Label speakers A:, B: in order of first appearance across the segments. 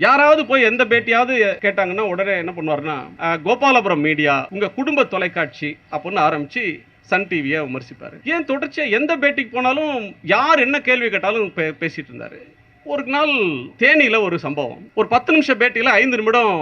A: யாராவது போய் எந்த பேட்டியாவது கேட்டாங்கன்னா உடனே என்ன பண்ணுவாருன்னா, கோபாலபுரம் மீடியா, உங்க குடும்ப தொலைக்காட்சி அப்படின்னு ஆரம்பிச்சு சன் டிவியை விமர்சிப்பாரு. ஏன் தொடர்ச்சியா எந்த பேட்டிக்கு போனாலும் யார் என்ன கேள்வி கேட்டாலும் பேசிட்டு இருந்தாரு. ஒரு நாள் தேனியில் ஒரு சம்பவம், ஒரு 10 நிமிஷம் பேட்டியில் 5 நிமிடம்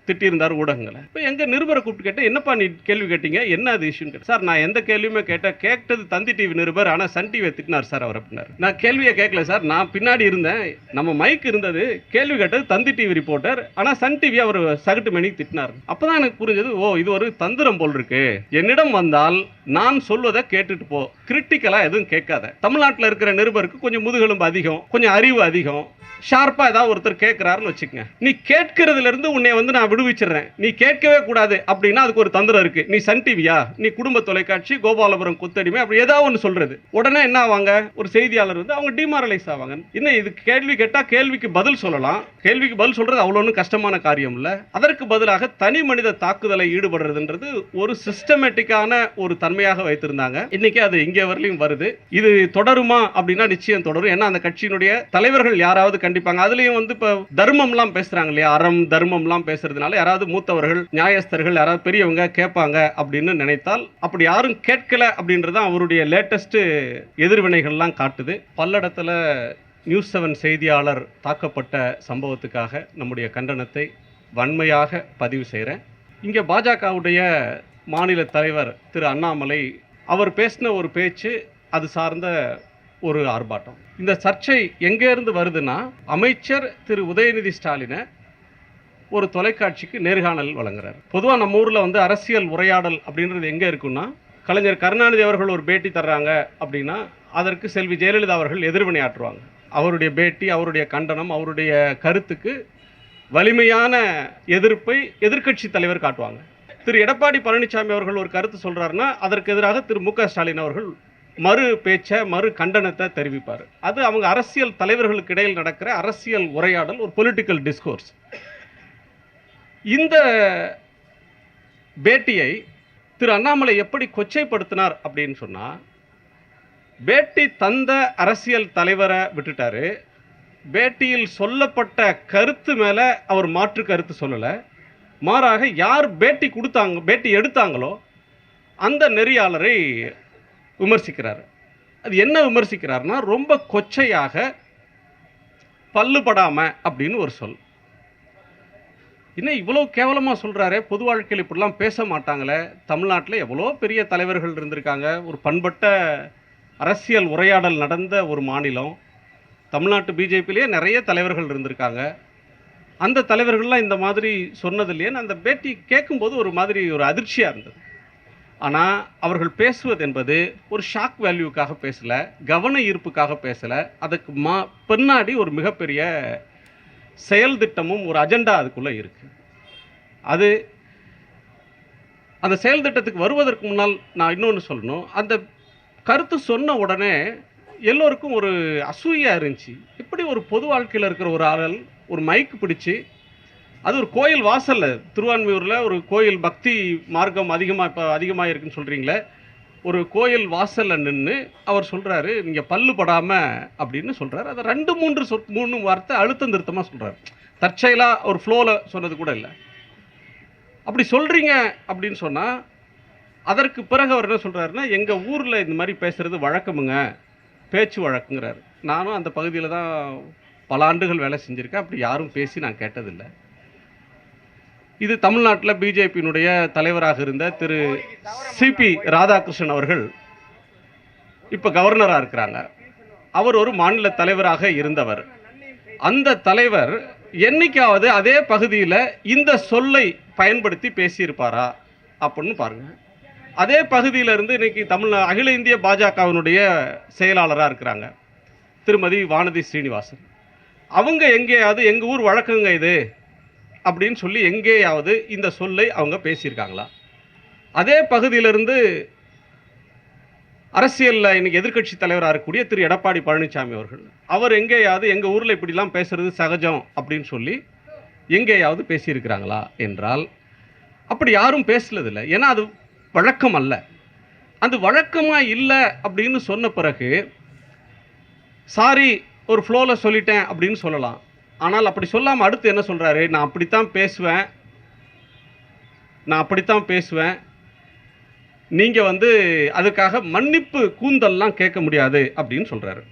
A: திட்டியிருந்தார் ஊடகங்களை. இப்போ எங்கள் நிருபரை கூப்பிட்டு கேட்டேன், என்னப்பா நீ கேள்வி கேட்டீங்க, என்ன அது இஷ்யூன்னு கேட்டேன். சார் நான் எந்த கேள்வியுமே கேட்டது தந்தி டிவி நிருபர், ஆனால் சன் டிவியை திட்டினார் சார் அவர் அப்படின்னாரு. நான் கேள்வியை கேட்கல சார், நான் பின்னாடி இருந்தேன், நம்ம மைக் இருந்தது, கேள்வி கேட்டது தந்தி டிவி ரிப்போர்ட்டர், ஆனால் சன் டிவி அவர் சகட்டு மணி திட்டினார். அப்போதான் எனக்கு புரிஞ்சது, ஓ இது ஒரு தந்திரம் போல் இருக்கு. என்னிடம் வந்தால் நான் சொல்வதை கேட்டுட்டு போ, கிரிட்டிக்கலாக எதுவும் கேட்காத. தமிழ்நாட்டில் இருக்கிற நிருபருக்கு கொஞ்சம் முதுகெலும்பு அதிகம், கொஞ்சம் அறிவு அதிகம், ஷார்ப்பாக ஏதாவது ஒருத்தர் கேட்குறாருன்னு வச்சுக்கங்க, நீ கேட்கறதுல இருந்து உன்னை நான் விடுவிச்சிடுறேன், நீ கேட்கவே கூடாது அப்படின்னா அதுக்கு ஒரு தந்திரம் இருக்கு. நீ சன் டிவியா, நீ குடும்ப தொலைக்காட்சி, கோபாலபுரம் கொத்தடிமை, அப்படி ஏதாவது ஒன்று சொல்றது, உடனே என்ன ஆவாங்க, ஒரு செய்தியாளர் அவங்க டிமாரலைஸ் ஆவாங்க. இன்னும் இது கேள்வி கேட்டால் கேள்விக்கு பதில் சொல்லலாம், கேள்விக்கு பதில் சொல்றது அவ்வளோ ஒன்றும் கஷ்டமான காரியம் இல்லை. அதற்கு பதிலாக தனி மனித தாக்குதலை ஈடுபடுறதுன்றது ஒரு சிஸ்டமேட்டிக்கான ஒரு தன்மையாக வைத்திருந்தாங்க. இன்னைக்கு அது இங்கே வரலையும் வருது. இது தொடருமா அப்படின்னா நிச்சயம் தொடரும். ஏன்னா அந்த கட்சியினுடைய தலைவர்கள் யாராவது கண்டிப்பாங்க. அதுலயும் இப்ப தர்மம்லாம் பேசுறாங்க இல்லையா, அறம் தர்மம்லாம் பேசுறதுனால யாராவது மூத்தவர்கள், நியாயஸ்தர்கள், யாராவது பெரியவங்க கேட்பாங்க அப்படின்னு நினைத்தால், அப்படி யாரும் கேட்கல அப்படின்றது அவருடைய லேட்டஸ்ட் எதிர்வினைகள்லாம் காட்டுது. பல்லடத்துல நியூஸ் 7 செய்தியாளர் தாக்கப்பட்ட சம்பவத்துக்காக நம்முடைய கண்டனத்தை வன்மையாக பதிவு செய்கிறேன். இங்கே பாஜகவுடைய மாநில தலைவர் திரு அண்ணாமலை அவர் பேசின ஒரு பேச்சு, அது சார்ந்த ஒரு ஆர்ப்பாட்டம். இந்த சர்ச்சை எங்கேருந்து வருதுன்னா, அமைச்சர் திரு உதயநிதி ஸ்டாலினை ஒரு தொலைக்காட்சிக்கு நேர்காணல் வழங்குறார். பொதுவாக நம்ம ஊரில் அரசியல் உரையாடல் அப்படின்றது எங்கே இருக்குன்னா, கலைஞர் கருணாநிதி அவர்கள் ஒரு பேட்டி தர்றாங்க அப்படின்னா அதற்கு செல்வி ஜெயலலிதா அவர்கள் எதிர்வினையாற்றுவாங்க. அவருடைய பேட்டி, அவருடைய கண்டனம், அவருடைய கருத்துக்கு வலிமையான எதிர்ப்பை எதிர்க்கட்சி தலைவர் காட்டுவாங்க. திரு எடப்பாடி பழனிசாமி அவர்கள் ஒரு கருத்து சொல்றாருன்னா அதற்கு எதிராக திரு மு.க. ஸ்டாலின் அவர்கள் மறு பேச்சை, மறு கண்டனத்தை தெரிவிப்பார். அது அவங்க அரசியல் தலைவர்களுக்கு இடையில் நடக்கிற அரசியல் உரையாடல், ஒரு பொலிட்டிக்கல் டிஸ்கோர்ஸ். இந்த பேட்டியை திரு அண்ணாமலை எப்படி கொச்சைப்படுத்தினார் அப்படின்னு சொன்னா, பேட்டி தந்த அரசியல் தலைவரை விட்டுட்டாரு, பேட்டியில் சொல்லப்பட்ட கருத்து மேல அவர் மாற்று கருத்து சொல்லல, மாறாக யார் பேட்டி கொடுத்தாங்க, பேட்டி எடுத்தாங்களோ அந்த நெறியாளரை விமர்சிக்கிறார். அது என்ன விமர்சிக்கிறார்னா, ரொம்ப கொச்சையாக பல்லுபடாம அப்படின்னு ஒரு சொல். இன்னும் இவ்வளோ கேவலமாக சொல்கிறாரே, பொது வாழ்க்கையில் இப்படிலாம் பேச மாட்டாங்களே. தமிழ்நாட்டில் எவ்வளோ பெரிய தலைவர்கள் இருந்திருக்காங்க, ஒரு பண்பட்ட அரசியல் உரையாடல் நடந்த ஒரு மாநிலம். தமிழ்நாட்டு பிஜேபியிலேயே நிறைய தலைவர்கள் இருந்திருக்காங்க. அந்த தலைவர்கள்லாம் இந்த மாதிரி சொன்னதில்லையே. அந்த பேட்டி கேட்கும்போது ஒரு மாதிரி ஒரு அதிர்ச்சியாக இருந்தது. ஆனால் அவர்கள் பேசுவது என்பது ஒரு ஷாக் வேல்யூக்காக பேசலை, கவன ஈர்ப்புக்காக பேசலை. அதுக்கு பின்னாடி ஒரு மிகப்பெரிய செயல் திட்டமும் ஒரு அஜெண்டா அதுக்குள்ளே இருக்குது. அது அந்த செயல் திட்டத்துக்கு வருவதற்கு முன்னால் நான் இன்னொன்று சொல்லணும். அந்த கருத்து சொன்ன உடனே எல்லோருக்கும் ஒரு அசூயாக இருந்துச்சு. இப்படி ஒரு பொது வாழ்க்கையில் இருக்கிற ஒரு ஆள் ஒரு மைக்கு பிடிச்சி, அது ஒரு கோயில் வாசலில், திருவான்மியூரில் ஒரு கோயில் பக்தி மார்க்கம் அதிகமாக இருக்குன்னு சொல்கிறீங்களே, ஒரு கோயில் வாசலில் நின்று அவர் சொல்கிறாரு, நீங்கள் பல்லு படாமல் அப்படின்னு சொல்கிறார். அதை 2-3 வார்த்தை அழுத்தம் திருத்தமாக சொல்கிறார். தற்செயலாக ஒரு ஃப்ளோவில் சொன்னது கூட இல்லை. அப்படி சொல்கிறீங்க அப்படின்னு சொன்னால், அதற்கு பிறகு அவர் என்ன சொல்கிறாருன்னா, எங்கள் ஊரில் இந்த மாதிரி பேசுகிறது வழக்கமுங்க, பேச்சு வழக்குங்கிறார். நானும் அந்த பகுதியில் தான் பல ஆண்டுகள் வேலை செஞ்சுருக்கேன். அப்படி யாரும் பேசி நான் கேட்டதில்லை. இது தமிழ்நாட்டில் பிஜேபியினுடைய தலைவராக இருந்த திரு சிபி ராதாகிருஷ்ணன் அவர்கள் இப்போ கவர்னராக இருக்கிறாங்க. அவர் ஒரு மாநில தலைவராக இருந்தவர். அந்த தலைவர் என்னைக்காவது அதே பகுதியில் இந்த சொல்லை பயன்படுத்தி பேசியிருப்பாரா அப்படின்னு பாருங்க. அதே பகுதியிலிருந்து இன்னைக்கு அகில இந்திய பாஜகவினுடைய செயலாளராக இருக்கிறாங்க திருமதி வானதி ஸ்ரீனிவாசன். அவங்க எங்கேயாவது எங்கள் ஊர் வழக்கங்க இது அப்படின்னு சொல்லி எங்கேயாவது இந்த சொல்லை அவங்க பேசியிருக்காங்களா? அதே பகுதியிலிருந்து அரசியலில் இன்னைக்கு எதிர்க்கட்சி தலைவராக இருக்கக்கூடிய திரு எடப்பாடி பழனிசாமி அவர்கள், அவர் எங்கேயாவது எங்கள் ஊரில் இப்படிலாம் பேசுறது சகஜம் அப்படின்னு சொல்லி எங்கேயாவது பேசியிருக்கிறாங்களா என்றால் அப்படி யாரும் பேசலதில்லை. ஏன்னா அது வழக்கம் அல்ல. அது வழக்கமாக இல்லை அப்படின்னு சொன்ன பிறகு சாரி ஒரு ஃப்ளோவில் சொல்லிட்டேன் அப்படின்னு சொல்லலாம். ஆனால் அப்படி சொல்லாமல் அடுத்து என்ன சொல்கிறாரு, நான் அப்படித்தான் பேசுவேன், நீங்கள் வந்து அதுக்காக மன்னிப்பு கூந்தல்லாம் கேட்க முடியாது அப்படின்னு சொல்கிறாரு.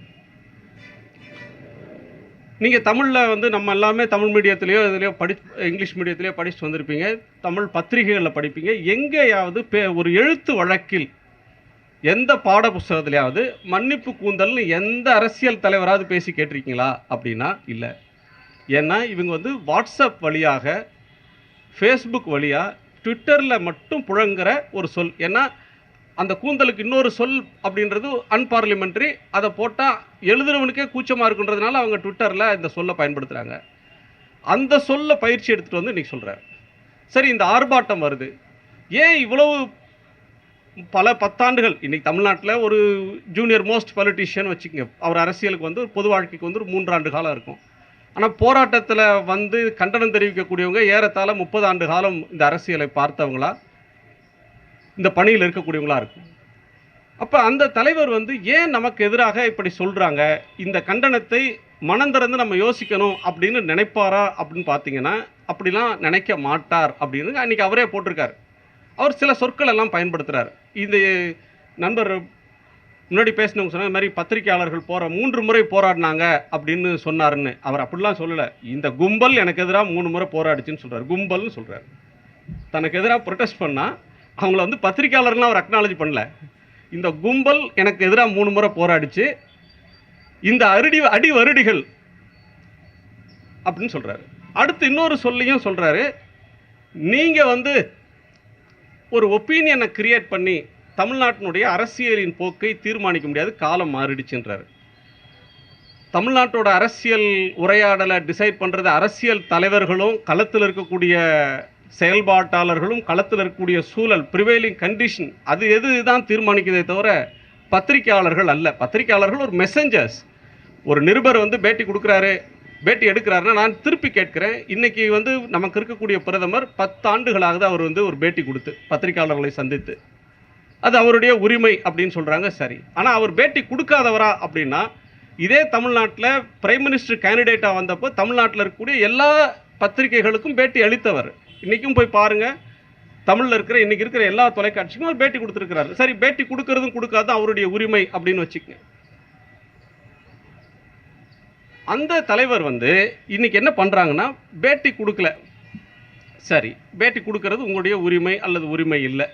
A: நீங்கள் தமிழில் வந்து நம்ம எல்லாமே தமிழ் மீடியத்திலையோ இதுலையோ இங்கிலீஷ் மீடியத்திலையோ படிச்சுட்டு வந்திருப்பீங்க, தமிழ் பத்திரிகைகளில் படிப்பீங்க. எங்கேயாவது ஒரு எழுத்து வழக்கில் எந்த பாட புஸ்தகத்திலையாவது மன்னிப்பு கூந்தல்னு எந்த அரசியல் தலைவராவது பேசி கேட்டிருக்கீங்களா அப்படின்னா இல்லை. ஏன்னா இவங்க வந்து வாட்ஸ்அப் வழியாக, ஃபேஸ்புக் வழியாக, ட்விட்டரில் மட்டும் புழங்குற ஒரு சொல். ஏன்னா அந்த கூந்தலுக்கு இன்னொரு சொல் அப்படின்றது அன்பார்லிமெண்ட்ரி. அதை போட்டால் எழுதுறவனுக்கே கூச்சமாக இருக்குன்றதுனால அவங்க ட்விட்டரில் இந்த சொல்லை பயன்படுத்துகிறாங்க. அந்த சொல்ல பயிற்சி எடுத்துகிட்டு வந்து இன்றைக்கி சொல்கிறார். சரி, இந்த ஆர்ப்பாட்டம் வருது, ஏன் இவ்வளவு பல பத்தாண்டுகள்? இன்றைக்கி தமிழ்நாட்டில் ஒரு ஜூனியர் மோஸ்ட் பொலிட்டிஷியன் வச்சுக்கோங்க, அவர் அரசியலுக்கு வந்து பொது வாழ்க்கைக்கு வந்து ஒரு 3 ஆண்டு காலம் இருக்கும். ஆனால் போராட்டத்தில் வந்து கண்டனம் தெரிவிக்கக்கூடியவங்க ஏறத்தாழ 30 ஆண்டு காலம் இந்த அரசியலை பார்த்தவங்களா, இந்த பணியில் இருக்கக்கூடியவங்களா இருக்கும். அப்போ அந்த தலைவர் வந்து ஏன் நமக்கு எதிராக இப்படி சொல்கிறாங்க, இந்த கண்டனத்தை மனந்திறந்து நம்ம யோசிக்கணும் அப்படின்னு நினைப்பாரா அப்படின்னு பார்த்தீங்கன்னா அப்படிலாம் நினைக்க மாட்டார் அப்படின்னு அன்றைக்கி அவரே போட்டிருக்கார். அவர் சில சொற்கள் எல்லாம் பயன்படுத்துகிறார். இந்த நண்பர் முன்னாடி பேசினவங்க சொன்ன மாதிரி பத்திரிகையாளர்கள் 3 முறை போராடினாங்க அப்படின்னு சொன்னாருன்னு. அவர் அப்படிலாம் சொல்லலை. இந்த கும்பல் எனக்கு எதிராக 3 முறை போராடிச்சுன்னு சொல்கிறார். கும்பல்னு சொல்கிறார். தனக்கு எதிராக ப்ரொடெஸ்ட் பண்ணால் அவங்கள வந்து பத்திரிகையாளர்லாம் அவர் அக்னாலஜி பண்ணல. இந்த கும்பல் எனக்கு எதிராக 3 முறை போராடிச்சு, இந்த அடி வருடிகள் அப்படின்னு சொல்கிறாரு. அடுத்து இன்னொரு சொல்லியும் சொல்கிறாரு, நீங்கள் வந்து ஒரு ஒப்பீனியனை கிரியேட் பண்ணி தமிழ்நாட்டினுடைய அரசியலின் போக்கை தீர்மானிக்க முடியாது, காலம் மாறிடுச்சுன்றார். தமிழ்நாட்டோட அரசியல் உரையாடலை டிசைட் பண்ணுறது அரசியல் தலைவர்களும், களத்தில் இருக்கக்கூடிய செயல்பாட்டாளர்களும், களத்தில் இருக்கக்கூடிய சூழல், ப்ரிவைலிங் கண்டிஷன், அது எதுதான் தீர்மானிக்கிறதே தவிர பத்திரிகையாளர்கள் அல்ல. பத்திரிகையாளர்கள் ஒரு மெசஞ்சர்ஸ். ஒரு நிருபர் வந்து பேட்டி எடுக்கிறாருன்னா நான் திருப்பி கேட்குறேன், இன்றைக்கி வந்து நமக்கு இருக்கக்கூடிய பிரதமர் 10 ஆண்டுகளாக அவர் வந்து ஒரு பேட்டி கொடுத்து பத்திரிகையாளர்களை சந்தித்து, அது அவருடைய உரிமை அப்படின்னு சொல்கிறாங்க. சரி, ஆனால் அவர் பேட்டி கொடுக்காதவரா அப்படின்னா, இதே தமிழ்நாட்டில் பிரைம் மினிஸ்டர் கேண்டிடேட்டாக வந்தப்போ தமிழ்நாட்டில் இருக்கக்கூடிய எல்லா பத்திரிகைகளுக்கும் பேட்டி அளித்தவர். இன்றைக்கும் போய் பாருங்கள், தமிழில் இன்றைக்கி இருக்கிற எல்லா தொலைக்காட்சிக்கும் அவர் பேட்டி கொடுத்துருக்கிறார். சரி, பேட்டி கொடுக்கறதும் கொடுக்காதும் அவருடைய உரிமை அப்படின்னு வச்சுக்கங்க. அந்த தலைவர் வந்து இன்றைக்கி என்ன பண்ணுறாங்கன்னா, பேட்டி கொடுக்கல. சரி, பேட்டி கொடுக்கறது உங்களுடைய உரிமை அல்லது உரிமை இல்லை.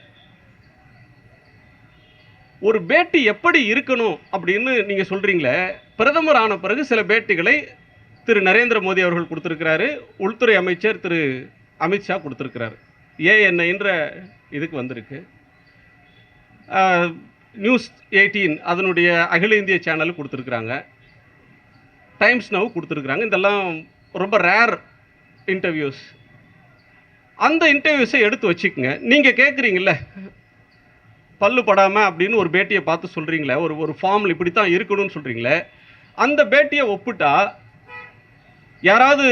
A: ஒரு பேட்டி எப்படி இருக்கணும் அப்படின்னு நீங்கள் சொல்கிறீங்களே, பிரதமர் ஆன பிறகு சில பேட்டிகளை திரு நரேந்திர மோடி அவர்கள் கொடுத்துருக்கிறாரு, உள்துறை அமைச்சர் திரு அமித்ஷா கொடுத்துருக்கிறாரு, ஏஎன்ஐன்ற இதுக்கு வந்திருக்கு, நியூஸ் 18 அதனுடைய அகில இந்திய சேனலுக்கு கொடுத்துருக்குறாங்க, டைம்ஸ் நவ் கொடுத்துருக்குறாங்க. இதெல்லாம் ரொம்ப ரேர் இன்டர்வியூஸ். அந்த இன்டர்வியூஸை எடுத்து வச்சுக்கோங்க. நீங்கள் கேட்குறீங்கள பல்லு படாமல் அப்படின்னு ஒரு பேட்டியை பார்த்து சொல்கிறீங்களே, ஒரு ஃபார்மில் இப்படி தான் இருக்கணும்னு சொல்கிறீங்களே, அந்த பேட்டியை ஒப்பிட்டா யாராவது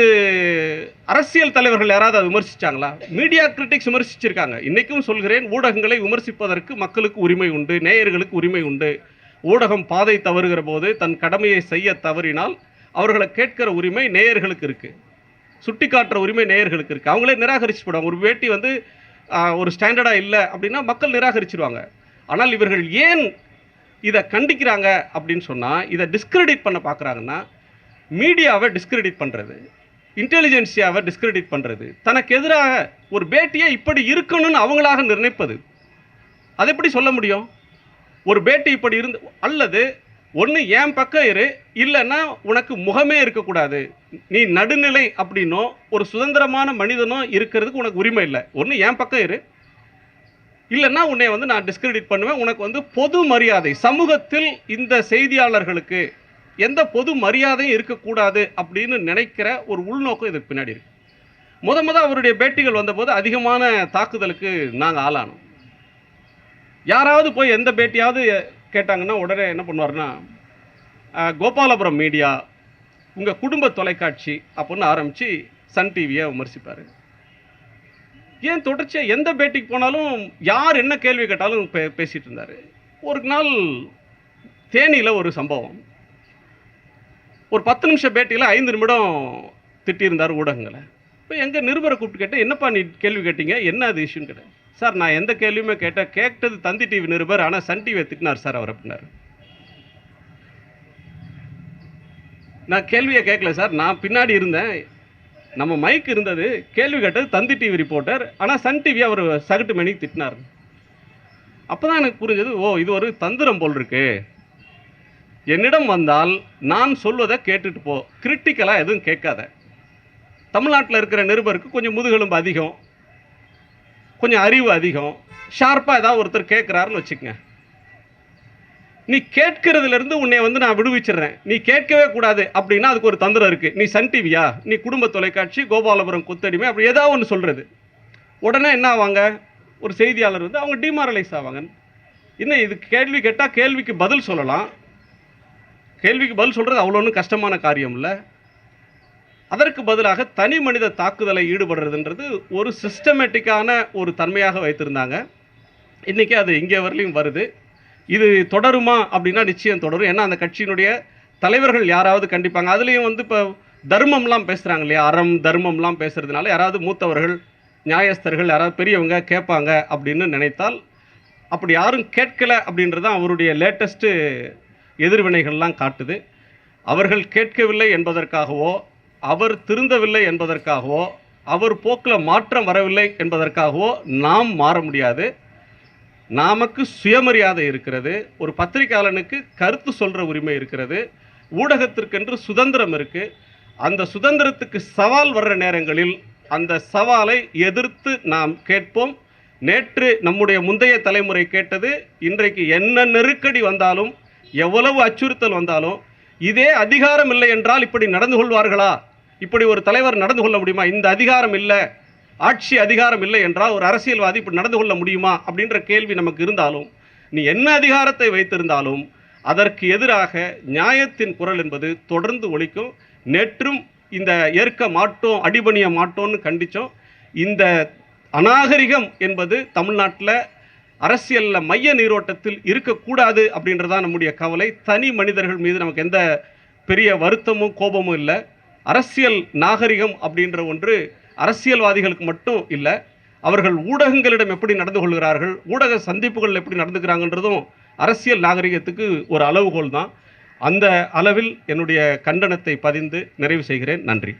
A: அரசியல் தலைவர்கள் யாராவது அதை விமர்சித்தாங்களா? Media critics விமர்சிச்சிருக்காங்க. இன்றைக்கும் சொல்கிறேன், ஊடகங்களை விமர்சிப்பதற்கு மக்களுக்கு உரிமை உண்டு, நேயர்களுக்கு உரிமை உண்டு. ஊடகம் பாதை தவறுகிற போது தன் கடமையை செய்ய தவறினால் அவர்களை கேட்கிற உரிமை நேயர்களுக்கு இருக்குது, சுட்டி காட்டுற உரிமை நேயர்களுக்கு இருக்குது. அவங்களே நிராகரிச்சு போடுவாங்க. ஒரு பேட்டி வந்து ஒரு ஸ்டாண்டர்டாக இல்லை அப்படின்னா மக்கள் நிராகரிச்சிருவாங்க. ஆனால் இவர்கள் ஏன் இதை கண்டிக்கிறாங்க அப்படின்னு சொன்னால், இதை டிஸ்கிரெடிட் பண்ண பார்க்குறாங்கன்னா, மீடியாவை டிஸ்கிரெடிட் பண்ணுறது, இன்டெலிஜென்சியாவை டிஸ்கிரெடிட் பண்ணுறது, தனக்கு எதிராக ஒரு பேட்டியை இப்படி இருக்கணும்னு அவங்களாக நிர்ணயிப்பது. அதை எப்படி சொல்ல முடியும்? ஒரு பேட்டி இப்படி இருந்து, அல்லது ஒன்று என் பக்கம் இரு, இல்லைன்னா உனக்கு முகமே இருக்கக்கூடாது, நீ நடுநிலை அப்படின்னோ ஒரு சுதந்திரமான மனிதனோ இருக்கிறதுக்கு உனக்கு உரிமை இல்லை. ஒன்று என் பக்கம் இரு, இல்லைன்னா உன்னை வந்து நான் டிஸ்கிரெடிட் பண்ணுவேன். உனக்கு வந்து பொது மரியாதை, சமூகத்தில் இந்த செய்தியாளர்களுக்கு எந்த பொது மரியாதையும் இருக்கக்கூடாது அப்படின்னு நினைக்கிற ஒரு உள்நோக்கம் இதுக்கு பின்னாடி இருக்கு. முத அவருடைய பேட்டிகள் வந்தபோது அதிகமான தாக்குதலுக்கு நாங்கள் ஆளானோம். யாராவது போய் எந்த பேட்டியாவது கேட்டாங்கன்னா உடனே என்ன பண்ணுவார்னா, கோபாலபுரம் மீடியா, உங்கள் குடும்ப தொலைக்காட்சி அப்படின்னு ஆரம்பித்து சன் டிவியை விமர்சிப்பார். ஏன் தொடர்ச்சியாக எந்த பேட்டிக்கு போனாலும் யார் என்ன கேள்வி கேட்டாலும் பேசிகிட்டு இருந்தார். ஒரு நாள் தேனியில் ஒரு சம்பவம், ஒரு 10 நிமிஷம் பேட்டியில் 5 நிமிடம் திட்டியிருந்தார் ஊடகங்களை. இப்போ எங்கள் நிருபரை கூப்பிட்டு கேட்டேன், என்னப்பா நீ கேள்வி கேட்டீங்க, என்ன அது இஷ்யூன்னு கேட்டேன். சார் நான் எந்த கேள்வியுமே கேட்டது தந்தி டிவி நிருபர், ஆனால் சன் டிவியை திட்டினார் சார் அவர் அப்படின்னாரு. நான் கேள்வியை கேட்கல சார், நான் பின்னாடி இருந்தேன், நம்ம மைக் இருந்தது, கேள்வி கேட்டது தந்தி டிவி ரிப்போர்ட்டர், ஆனால் சன் டிவி அவர் சகட்டு மணிக்கு திட்டினார். அப்போ தான் எனக்கு புரிஞ்சது, ஓ இது ஒரு தந்திரம் போல் இருக்கு. என்னிடம் வந்தால் நான் சொல்வதை கேட்டுட்டு போ, கிரிட்டிக்கலாக எதுவும் கேட்காத. தமிழ்நாட்டில் இருக்கிற நிருபருக்கு கொஞ்சம் முதுகெலும்பு அதிகம், கொஞ்சம் அறிவு அதிகம், ஷார்ப்பாக ஏதாவது ஒருத்தர் கேட்குறாருன்னு வச்சுக்கங்க, நீ கேட்கறதுலேருந்து உன்னை நான் விடுவிச்சிடுறேன், நீ கேட்கவே கூடாது அப்படின்னா அதுக்கு ஒரு தந்திரம் இருக்குது. நீ சன் டிவியா, நீ குடும்ப தொலைக்காட்சி, கோபாலபுரம் கொத்தடிமை, அப்படி ஏதாவது ஒன்று சொல்கிறது, உடனே என்ன ஆவாங்க, ஒரு செய்தியாளர் அவங்க டிமாரலைஸ் ஆவாங்க. இன்னும் இது கேள்வி கேட்டால் கேள்விக்கு பதில் சொல்லலாம், கேள்விக்கு பதில் சொல்கிறது அவ்வளோ ஒன்றும் கஷ்டமான காரியம் இல்லை. அதற்கு பதிலாக தனி மனித தாக்குதலை ஈடுபடுறதுன்றது ஒரு சிஸ்டமேட்டிக்கான ஒரு தன்மையாக வைத்திருந்தாங்க. இன்றைக்கி அது இங்கே வரலையும் வருது. இது தொடருமா அப்படின்னா நிச்சயம் தொடரும். ஏன்னா அந்த கட்சியினுடைய தலைவர்கள் யாராவது கண்டிப்பாங்க. அதுலேயும் இப்போ தர்மம்லாம் பேசுகிறாங்க இல்லையா, அறம் தர்மம்லாம் பேசுகிறதுனால யாராவது மூத்தவர்கள் நியாயஸ்தர்கள் யாராவது பெரியவங்க கேட்பாங்க அப்படின்னு நினைத்தால், அப்படி யாரும் கேட்கலை அப்படின்றது தான் அவருடைய லேட்டஸ்ட்டு எதிர்வினைகள்லாம் காட்டுது. அவர்கள் கேட்கவில்லை என்பதற்காகவோ, அவர் திருந்தவில்லை என்பதற்காகவோ, அவர் போக்கில் மாற்றம் வரவில்லை என்பதற்காகவோ நாம் மாற முடியாது. நமக்கு சுயமரியாதை இருக்கிறது, ஒரு பத்திரிகையாளனுக்கு கருத்து சொல்கிற உரிமை இருக்கிறது, ஊடகத்திற்கென்று சுதந்திரம் இருக்குது. அந்த சுதந்திரத்துக்கு சவால் வர்ற நேரங்களில் அந்த சவாலை எதிர்த்து நாம் கேட்போம். நேற்று நம்முடைய முந்தைய தலைமுறை கேட்டது, இன்றைக்கு என்ன நெருக்கடி வந்தாலும், எவ்வளவு அச்சுறுத்தல் வந்தாலும், இதே அதிகாரம் இல்லை என்றால் இப்படி நடந்து கொள்வார்களா, இப்படி ஒரு தலைவர் நடந்து கொள்ள முடியுமா, இந்த அதிகாரம் இல்லை, ஆட்சி அதிகாரம் இல்லை என்றால் ஒரு அரசியல்வாதி இப்படி நடந்து கொள்ள முடியுமா அப்படின்ற கேள்வி நமக்கு இருந்தாலும், நீ என்ன அதிகாரத்தை வைத்திருந்தாலும் அதற்கு எதிராக நியாயத்தின் குரல் என்பது தொடர்ந்து ஒலிக்கும். நேற்றும் இந்த ஏற்க மாட்டோம், அடிபணிய மாட்டோம்னு கண்டித்தோம். இந்த அநாகரிகம் என்பது தமிழ்நாட்டில் அரசியலில் மைய நீரோட்டத்தில் இருக்கக்கூடாது அப்படின்றதான் நம்முடைய கவலை. தனி மனிதர்கள் மீது நமக்கு எந்த பெரிய வருத்தமும் கோபமும் இல்லை. அரசியல் நாகரிகம் அப்படின்ற ஒன்று அரசியல்வாதிகளுக்கு மட்டும் இல்லை, அவர்கள் ஊடகங்களிடம் எப்படி நடந்து கொள்கிறார்கள், ஊடக சந்திப்புகள் எப்படி நடந்துக்கிறாங்கன்றதும் அரசியல் நாகரிகத்துக்கு ஒரு அளவுகோல் தான். அந்த அளவில் என்னுடைய கண்டனத்தை பதிந்து நிறைவு செய்கிறேன். நன்றி.